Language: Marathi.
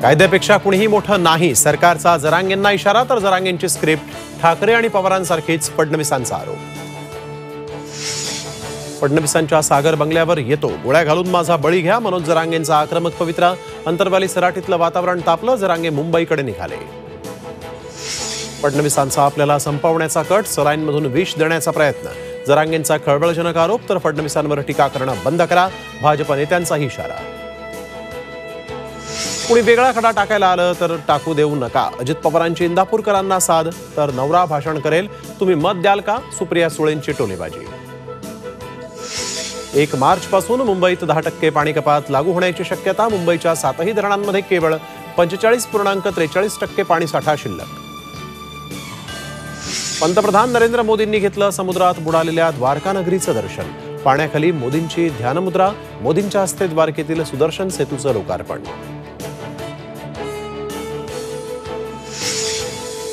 कायद्यापेक्षा कुणीही मोठं नाही, सरकारचा जरांगेंना इशारा तर जरांगेंची स्क्रिप्ट. ठाकरे आणि पवारांसारखीच फडणवीसांचा आरोप. फडणवीसांच्या सागर बंगल्यावर येतो, गोळ्या घालून माझा बळी घ्या, मनोज जरांगेंचा आक्रमक पवित्रा. अंतरवाली सराटीतलं वातावरण तापलं, जरांगे मुंबईकडे निघाले. फडणवीसांचा आपल्याला संपवण्याचा कट, सलाईनमधून विष देण्याचा प्रयत्न. जरांगेंचा खळबळजनक आरोप तर फडणवीसांवर टीका करणं बंद करा, भाजप नेत्यांचाही इशारा. कुणी वेगळा खडा टाकायला आलं तर टाकू देऊ नका, अजित पवारांची इंदापूरकरांना साध. तर नवरा भाषण करेल, तुम्ही मत द्याल का, सुप्रिया सुळेंची टोलेबाजी. 1 मार्चपासून मुंबईत 10% पाणी कपात लागू होण्याची शक्यता. मुंबईच्या 7ही धरणांमध्ये केवळ 45.43% पाणीसाठा शिल्लक. पंतप्रधान नरेंद्र मोदींनी घेतलं समुद्रात बुडालेल्या द्वारका नगरीचं दर्शन. पाण्याखाली मोदींची ध्यानमुद्रा, मोदींच्या हस्ते द्वारकेतील सुदर्शन सेतूचं लोकार्पण.